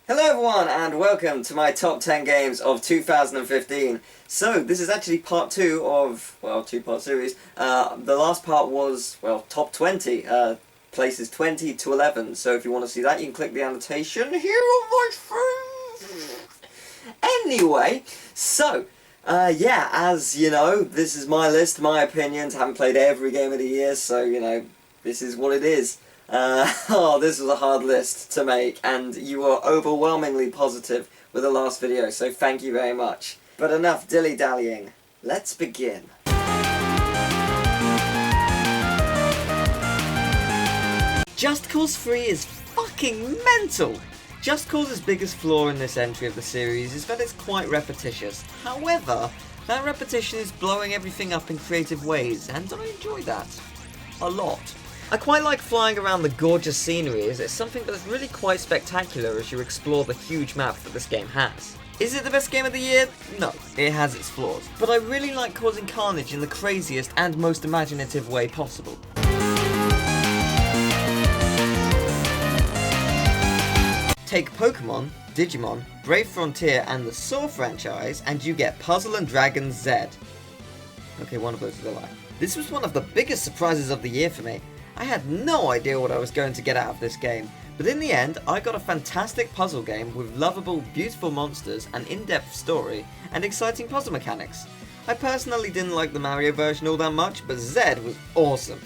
Hello everyone and welcome to my top 10 games of 2015. So this is actually part 2 of, well, two-part series. The last part was, well, top 20, places 20 to 11. So if you want to see that, you can click the annotation here on my screen. Anyway, so, yeah, as you know, this is my list, my opinions. I haven't played every game of the year, so, you know, this is what it is. This was a hard list to make, and you were overwhelmingly positive with the last video, so thank you very much. But enough dilly-dallying. Let's begin. Just Cause 3 is fucking mental! Just Cause's biggest flaw in this entry of the series is that it's quite repetitious. However, that repetition is blowing everything up in creative ways, and I enjoy that a lot. I quite like flying around the gorgeous scenery, as it's something that's really quite spectacular as you explore the huge map that this game has. Is it the best game of the year? No, it has its flaws, but I really like causing carnage in the craziest and most imaginative way possible. Take Pokemon, Digimon, Brave Frontier and the Saw franchise and you get Puzzle and Dragons Z. Okay, one of those is a lie. This was one of the biggest surprises of the year for me. I had no idea what I was going to get out of this game, but in the end I got a fantastic puzzle game with lovable, beautiful monsters, an in-depth story, and exciting puzzle mechanics. I personally didn't like the Mario version all that much, but Z was awesome.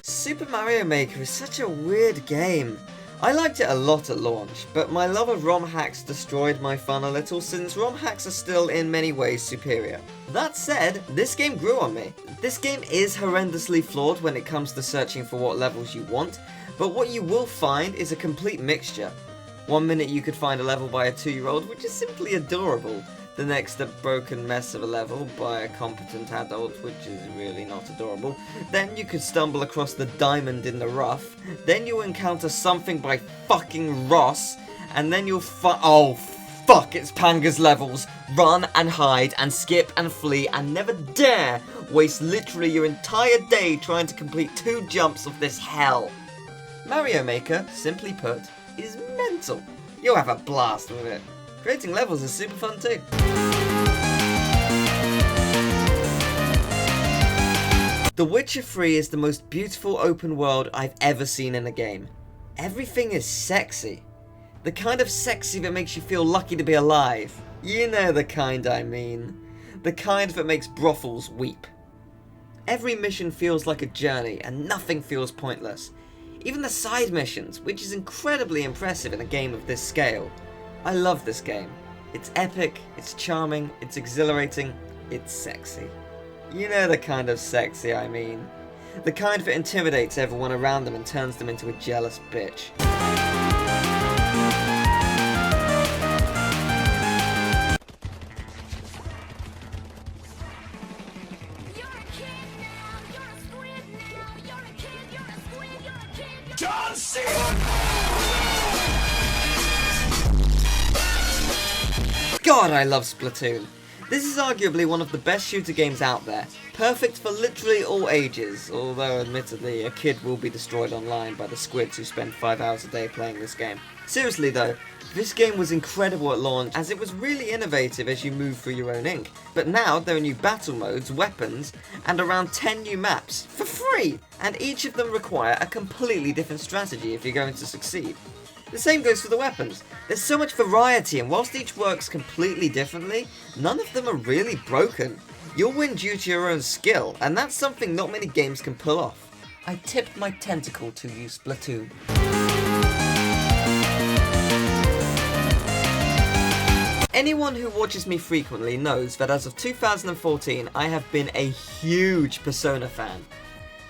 Super Mario Maker is such a weird game. I liked it a lot at launch, but my love of ROM hacks destroyed my fun a little since ROM hacks are still in many ways superior. That said, this game grew on me. This game is horrendously flawed when it comes to searching for what levels you want, but what you will find is a complete mixture. One minute you could find a level by a 2-year-old, which is simply adorable. The next a broken mess of a level by a competent adult, which is really not adorable. Then you could stumble across the diamond in the rough. Then you'll encounter something by fucking Ross. And then you'll oh fuck, it's Panga's levels. Run and hide and skip and flee and never dare waste literally your entire day trying to complete 2 jumps of this hell. Mario Maker, simply put, is mental. You'll have a blast with it. Creating levels is super fun too. The Witcher 3 is the most beautiful open world I've ever seen in a game. Everything is sexy. The kind of sexy that makes you feel lucky to be alive. You know the kind I mean. The kind that makes brothels weep. Every mission feels like a journey and nothing feels pointless. Even the side missions, which is incredibly impressive in a game of this scale. I love this game. It's epic, it's charming, it's exhilarating, it's sexy. You know the kind of sexy I mean. The kind that intimidates everyone around them and turns them into a jealous bitch. John Cena! God, I love Splatoon. This is arguably one of the best shooter games out there. Perfect for literally all ages, although admittedly a kid will be destroyed online by the squids who spend 5 hours a day playing this game. Seriously though, this game was incredible at launch as it was really innovative as you move through your own ink. But now there are new battle modes, weapons, and around 10 new maps for free! And each of them require a completely different strategy if you're going to succeed. The same goes for the weapons. There's so much variety, and whilst each works completely differently, none of them are really broken. You'll win due to your own skill, and that's something not many games can pull off. I tip my tentacle to you, Splatoon. Anyone who watches me frequently knows that as of 2014, I have been a huge Persona fan.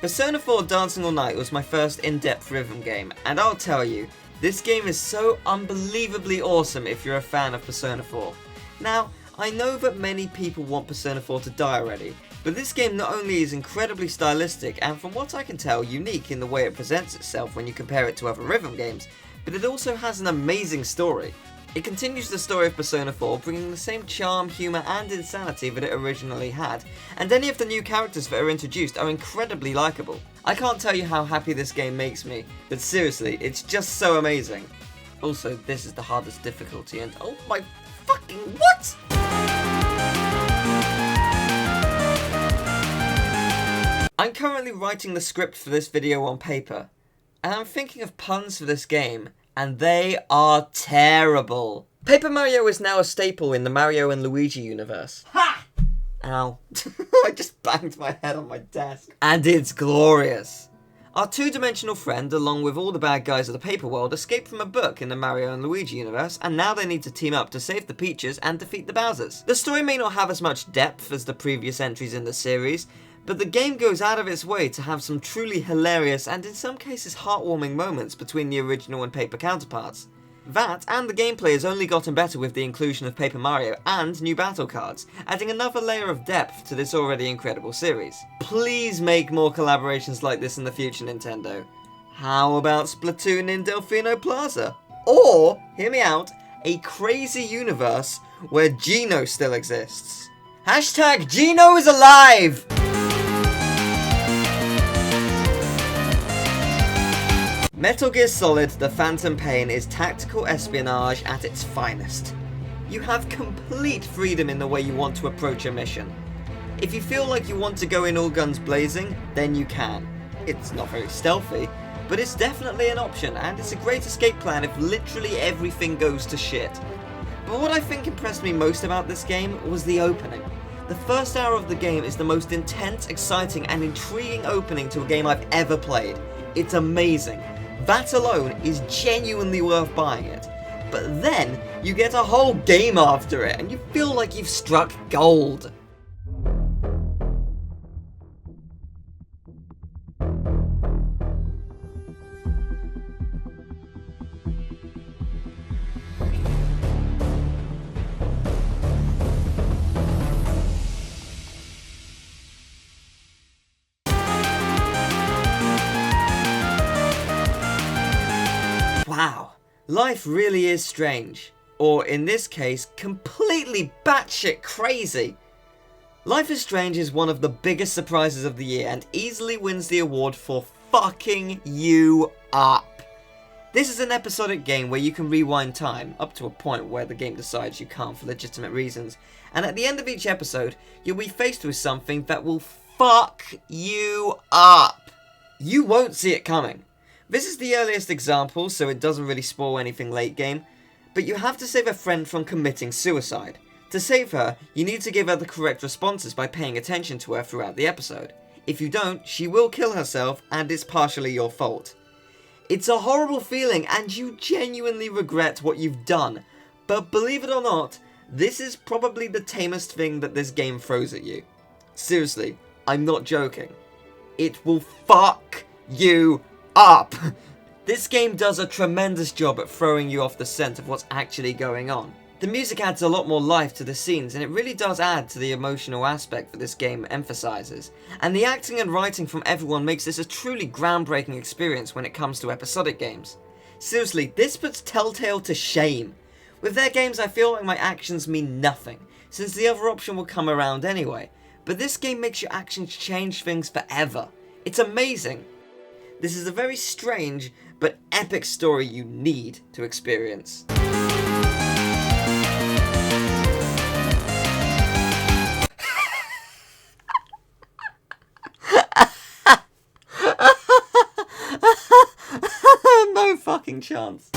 Persona 4 Dancing All Night was my first in-depth rhythm game, and I'll tell you, this game is so unbelievably awesome if you're a fan of Persona 4. Now, I know that many people want Persona 4 to die already, but this game not only is incredibly stylistic and from what I can tell unique in the way it presents itself when you compare it to other rhythm games, but it also has an amazing story. It continues the story of Persona 4, bringing the same charm, humour and insanity that it originally had, and any of the new characters that are introduced are incredibly likeable. I can't tell you how happy this game makes me, but seriously, it's just so amazing. Also, this is the hardest difficulty and oh my fucking what?! I'm currently writing the script for this video on paper, and I'm thinking of puns for this game, and they are terrible. Paper Mario is now a staple in the Mario and Luigi universe. Ha! Ow. I just banged my head on my desk. And it's glorious. Our two-dimensional friend, along with all the bad guys of the paper world, escaped from a book in the Mario and Luigi universe, and now they need to team up to save the Peaches and defeat the Bowsers. The story may not have as much depth as the previous entries in the series, but the game goes out of its way to have some truly hilarious and in some cases heartwarming moments between the original and paper counterparts. That and the gameplay has only gotten better with the inclusion of Paper Mario and new battle cards, adding another layer of depth to this already incredible series. Please make more collaborations like this in the future, Nintendo. How about Splatoon in Delfino Plaza? Or, hear me out, a crazy universe where Geno still exists. Hashtag Geno is alive! Metal Gear Solid The Phantom Pain is tactical espionage at its finest. You have complete freedom in the way you want to approach a mission. If you feel like you want to go in all guns blazing, then you can. It's not very stealthy, but it's definitely an option, and it's a great escape plan if literally everything goes to shit. But what I think impressed me most about this game was the opening. The first hour of the game is the most intense, exciting, and intriguing opening to a game I've ever played. It's amazing. That alone is genuinely worth buying it. But then, you get a whole game after it, and you feel like you've struck gold. Wow, life really is strange. Or in this case, completely batshit crazy. Life is Strange is one of the biggest surprises of the year and easily wins the award for fucking you up. This is an episodic game where you can rewind time, up to a point where the game decides you can't for legitimate reasons, and at the end of each episode, you'll be faced with something that will fuck you up. You won't see it coming. This is the earliest example, so it doesn't really spoil anything late game, but you have to save a friend from committing suicide. To save her, you need to give her the correct responses by paying attention to her throughout the episode. If you don't, she will kill herself, and it's partially your fault. It's a horrible feeling, and you genuinely regret what you've done, but believe it or not, this is probably the tamest thing that this game throws at you. Seriously, I'm not joking. It will fuck you up! This game does a tremendous job at throwing you off the scent of what's actually going on. The music adds a lot more life to the scenes, and it really does add to the emotional aspect that this game emphasises. And the acting and writing from everyone makes this a truly groundbreaking experience when it comes to episodic games. Seriously, this puts Telltale to shame. With their games, I feel like my actions mean nothing, since the other option will come around anyway. But this game makes your actions change things forever. It's amazing. This is a very strange, but epic story you need to experience. No fucking chance.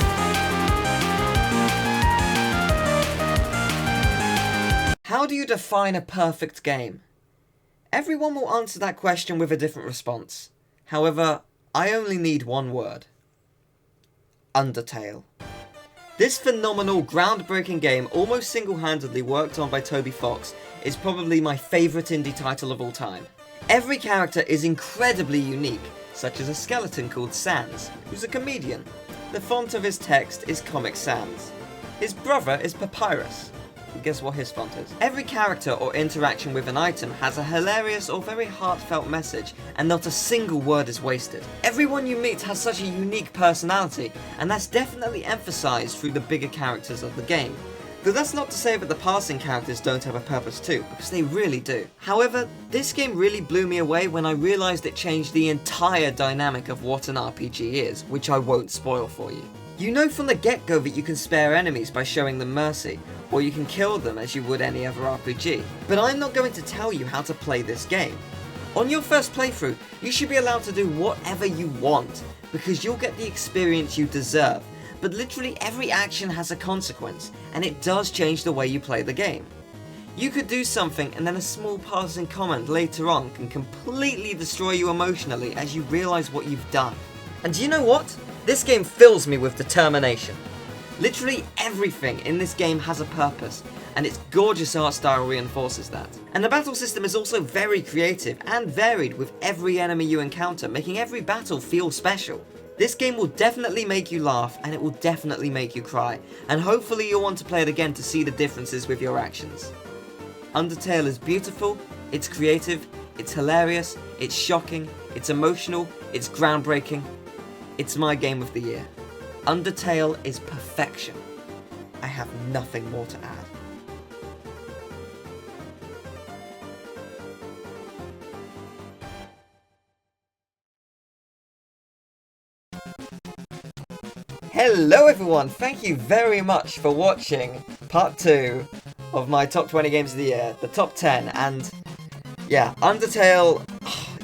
How do you define a perfect game? Everyone will answer that question with a different response. However, I only need one word. Undertale. This phenomenal, groundbreaking game, almost single-handedly worked on by Toby Fox, is probably my favourite indie title of all time. Every character is incredibly unique, such as a skeleton called Sans, who's a comedian. The font of his text is Comic Sans. His brother is Papyrus. guess what his font is. Every character or interaction with an item has a hilarious or very heartfelt message, and not a single word is wasted. Everyone you meet has such a unique personality, and that's definitely emphasized through the bigger characters of the game. Though that's not to say that the passing characters don't have a purpose too, because they really do. However, this game really blew me away when I realised it changed the entire dynamic of what an RPG is, which I won't spoil for you. You know from the get-go that you can spare enemies by showing them mercy, or you can kill them as you would any other RPG. But I'm not going to tell you how to play this game. On your first playthrough, you should be allowed to do whatever you want, because you'll get the experience you deserve. But literally every action has a consequence, and it does change the way you play the game. You could do something and then a small passing comment later on can completely destroy you emotionally as you realise what you've done. And do you know what? This game fills me with determination. Literally everything in this game has a purpose, and its gorgeous art style reinforces that. And the battle system is also very creative and varied with every enemy you encounter, making every battle feel special. This game will definitely make you laugh, and it will definitely make you cry, and hopefully you'll want to play it again to see the differences with your actions. Undertale is beautiful, it's creative, it's hilarious, it's shocking, it's emotional, it's groundbreaking. It's my game of the year. Undertale is perfection. I have nothing more to add. Hello everyone, thank you very much for watching part 2 of my top 20 games of the year, the top 10, and yeah, Undertale,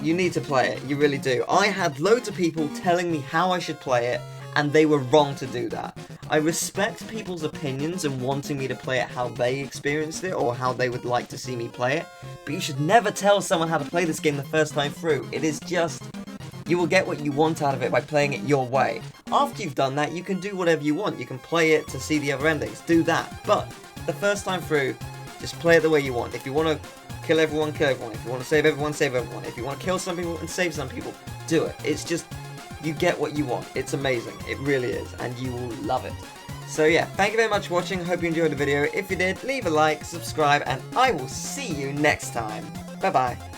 you need to play it, you really do. I had loads of people telling me how I should play it, and they were wrong to do that. I respect people's opinions and wanting me to play it how they experienced it, or how they would like to see me play it, but you should never tell someone how to play this game the first time through. It is just, you will get what you want out of it by playing it your way. After you've done that, you can do whatever you want. You can play it to see the other endings, do that. But the first time through, just play it the way you want. If you want to kill everyone, kill everyone. If you want to save everyone, save everyone. If you want to kill some people and save some people, do it. It's just, you get what you want. It's amazing. It really is. And you will love it. So yeah, thank you very much for watching. Hope you enjoyed the video. If you did, leave a like, subscribe, and I will see you next time. Bye bye.